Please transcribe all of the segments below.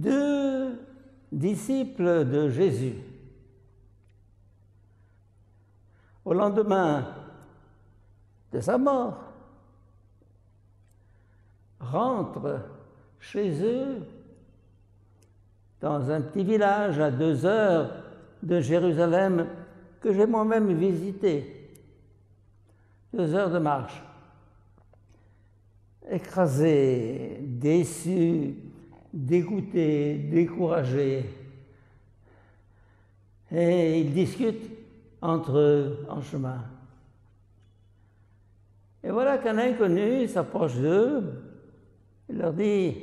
2 disciples de Jésus, au lendemain de sa mort, rentrent chez eux dans un petit village à 2 heures de Jérusalem que j'ai moi-même visité. 2 heures de marche. Écrasés, déçus, dégoûtés, découragés. Et ils discutent entre eux en chemin. Et voilà qu'un inconnu s'approche d'eux. Il leur dit: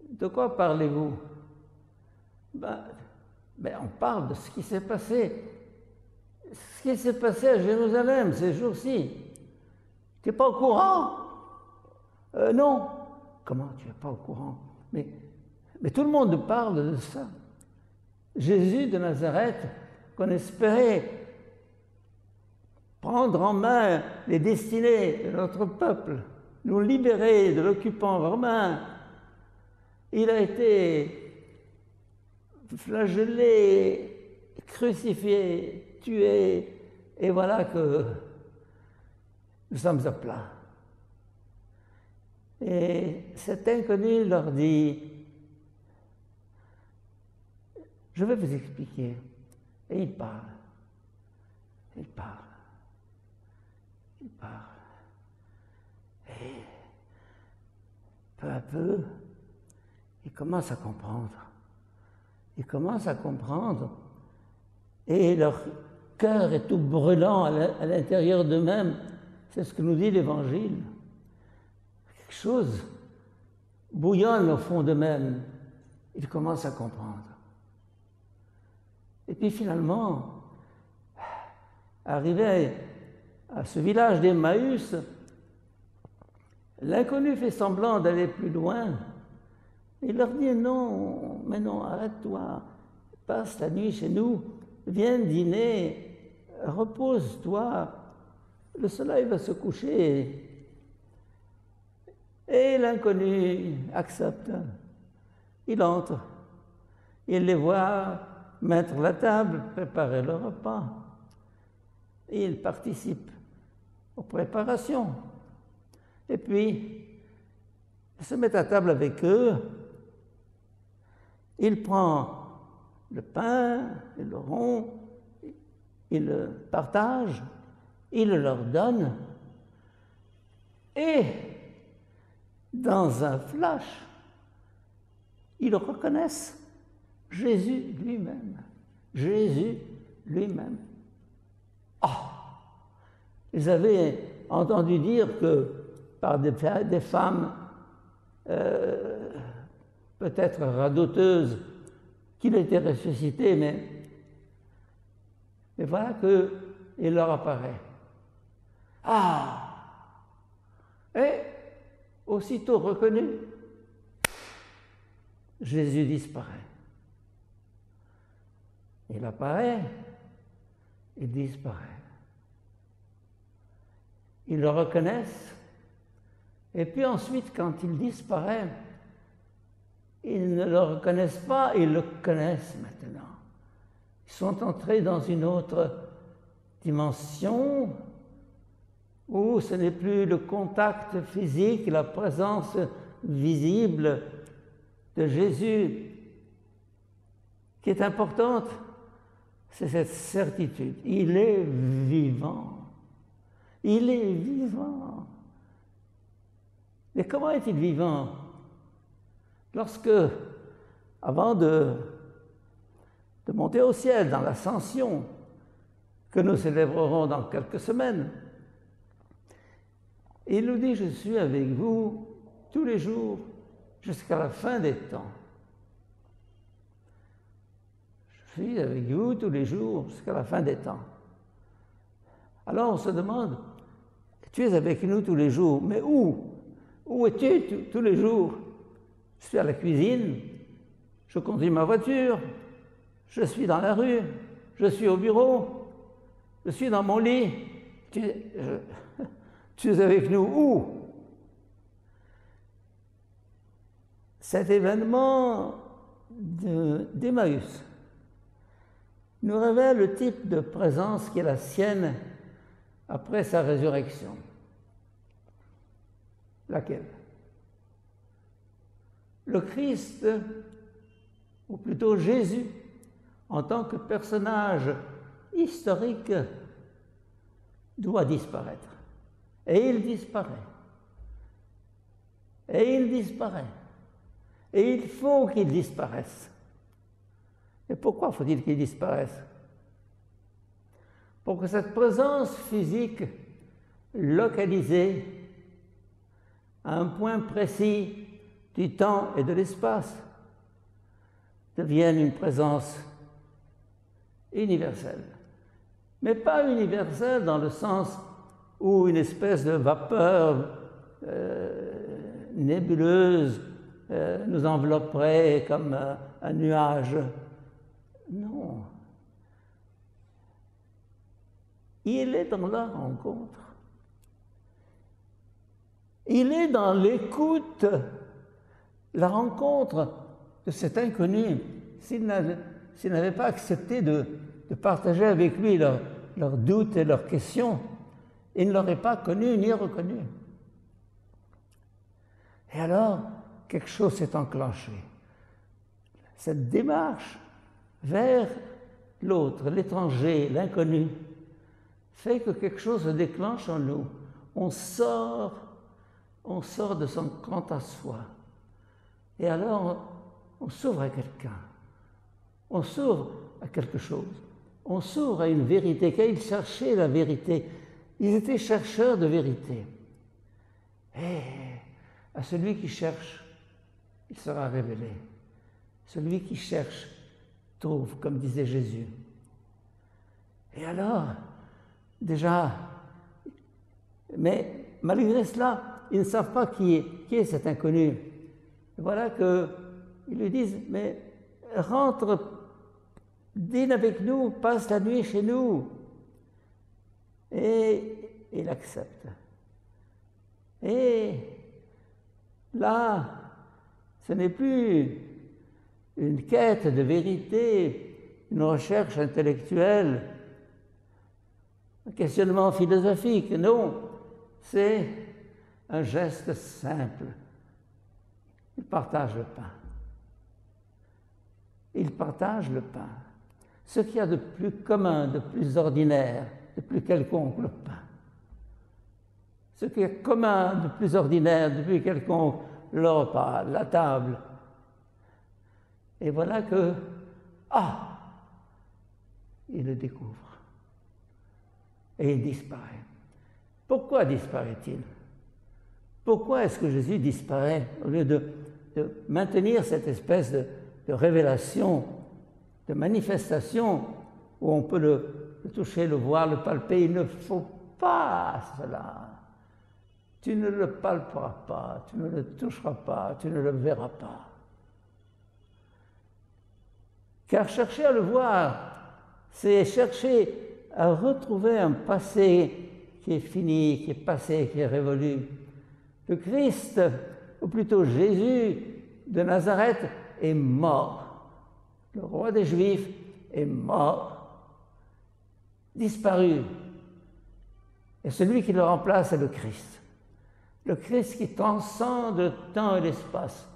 de quoi parlez-vous? Ben, on parle de ce qui s'est passé. Ce qui s'est passé à Jérusalem ces jours-ci. Tu n'es pas au courant? Non. Comment tu n'es pas au courant? Mais tout le monde parle de ça. Jésus de Nazareth, qu'on espérait prendre en main les destinées de notre peuple, nous libérer de l'occupant romain, il a été flagellé, crucifié, tué, et voilà que nous sommes à plat. Et cet inconnu leur dit: je vais vous expliquer. Et il parle. Il parle. Il parle. Et peu à peu, il commence à comprendre. Ils commencent à comprendre. Et leur cœur est tout brûlant à l'intérieur d'eux-mêmes. C'est ce que nous dit l'Évangile. Quelque chose bouillonne au fond d'eux-mêmes. Ils commencent à comprendre. Et puis finalement, arrivé à ce village d'Emmaüs, l'inconnu fait semblant d'aller plus loin. Il leur dit: non, mais non, arrête-toi, passe la nuit chez nous, viens dîner, repose-toi, le soleil va se coucher. Et l'inconnu accepte. Il entre, il les voit mettre la table, préparer le repas. Et il participe aux préparations. Et puis, il se met à table avec eux. Il prend le pain et le rond, il le partage, il le leur donne. Et, dans un flash, ils reconnaissent Jésus lui-même. Jésus lui-même. Ah! Ils avaient entendu dire que par des femmes peut-être radoteuses qu'il était ressuscité, mais voilà qu'il leur apparaît. Ah! Et aussitôt reconnu, Jésus disparaît. Il apparaît, il disparaît. Ils le reconnaissent, et puis ensuite, quand il disparaît, ils ne le reconnaissent pas, ils le connaissent maintenant. Ils sont entrés dans une autre dimension où ce n'est plus le contact physique, la présence visible de Jésus qui est importante. C'est cette certitude. Il est vivant. Il est vivant. Mais comment est-il vivant? Lorsque, avant de monter au ciel, dans l'ascension, que nous célébrerons dans quelques semaines, il nous dit: je suis avec vous tous les jours jusqu'à la fin des temps. Je suis avec vous tous les jours jusqu'à la fin des temps. Alors on se demande: tu es avec nous tous les jours, mais où? Où es-tu tous les jours? Je suis à la cuisine, je conduis ma voiture, je suis dans la rue, je suis au bureau, je suis dans mon lit. Tu es avec nous où? cet événement d'Emmaüs nous révèle le type de présence qui est la sienne après sa résurrection. Laquelle? Le Christ, ou plutôt Jésus, en tant que personnage historique, doit disparaître. Et il disparaît. Et il disparaît. Et il faut qu'il disparaisse. Et pourquoi faut-il qu'il disparaisse? Pour que cette présence physique localisée à un point précis du temps et de l'espace devienne une présence universelle. Mais pas universelle dans le sens où une espèce de vapeur nébuleuse nous envelopperait comme un nuage. Non. Il est dans la rencontre. Il est dans l'écoute, la rencontre de cet inconnu. S'il n'avait pas accepté de partager avec lui leurs doutes et leurs questions, il ne l'aurait pas connu ni reconnu. Et alors, quelque chose s'est enclenché. Cette démarche vers l'autre, l'étranger, l'inconnu, fait que quelque chose se déclenche en nous. On sort de son quant à soi. Et alors, on s'ouvre à quelqu'un. On s'ouvre à quelque chose. On s'ouvre à une vérité, car ils cherchaient la vérité. Ils étaient chercheurs de vérité. Et à celui qui cherche, il sera révélé. Celui qui cherche trouve, comme disait Jésus. Et alors, déjà, mais malgré cela, ils ne savent pas qui est cet inconnu. Et voilà qu'ils lui disent, mais rentre, dîne avec nous, passe la nuit chez nous. Et il accepte. Et là, ce n'est plus une quête de vérité, une recherche intellectuelle, un questionnement philosophique. Non, c'est un geste simple. Il partage le pain. Il partage le pain. Ce qu'il y a de plus commun, de plus ordinaire, de plus quelconque, le pain. Ce qui est commun, de plus ordinaire, de plus quelconque, le repas, la table. Et voilà que, il le découvre. Et il disparaît. Pourquoi disparaît-il? Pourquoi est-ce que Jésus disparaît au lieu de maintenir cette espèce de révélation, de manifestation où on peut le toucher, le voir, le palper? Il ne faut pas cela. Tu ne le palperas pas, tu ne le toucheras pas, tu ne le verras pas. Car chercher à le voir, c'est chercher à retrouver un passé qui est fini, qui est passé, qui est révolu. Le Christ, ou plutôt Jésus de Nazareth, est mort. Le roi des Juifs est mort, disparu. Et celui qui le remplace est le Christ. Le Christ qui transcende le temps et l'espace,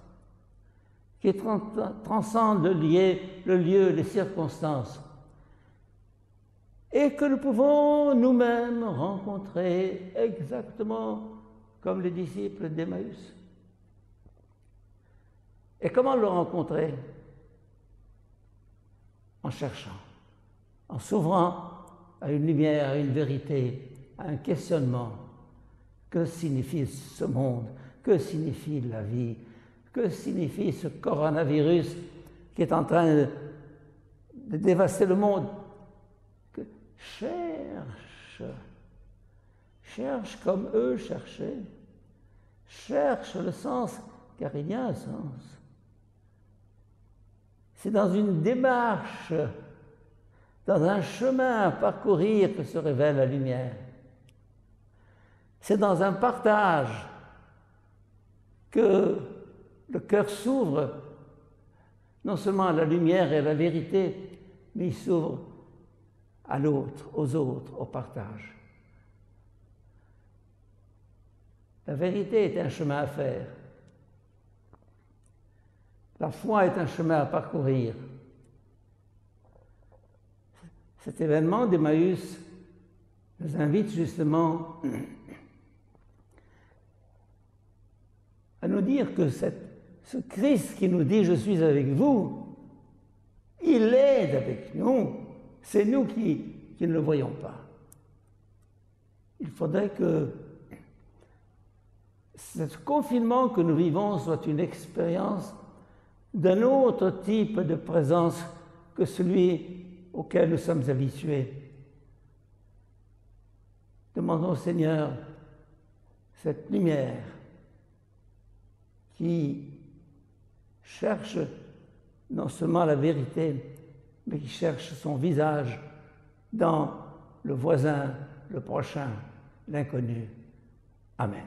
qui transcende le lieu, les circonstances, et que nous pouvons nous-mêmes rencontrer exactement comme les disciples d'Emmaüs. Et comment le rencontrer? En cherchant, en s'ouvrant à une lumière, à une vérité, à un questionnement. Que signifie ce monde? Que signifie la vie? Que signifie ce coronavirus qui est en train de dévaster le monde? Que cherche comme eux cherchaient. Cherche le sens, car il y a un sens. C'est dans une démarche, dans un chemin à parcourir que se révèle la lumière. C'est dans un partage que le cœur s'ouvre non seulement à la lumière et à la vérité, mais il s'ouvre à l'autre, aux autres, au partage. La vérité est un chemin à faire. La foi est un chemin à parcourir. Cet événement d'Emmaüs nous invite justement à nous dire que ce Christ qui nous dit « Je suis avec vous », il est avec nous. C'est nous qui ne le voyons pas. Il faudrait que ce confinement que nous vivons soit une expérience d'un autre type de présence que celui auquel nous sommes habitués. Demandons au Seigneur cette lumière qui cherche non seulement la vérité, mais qui cherche son visage dans le voisin, le prochain, l'inconnu. Amen.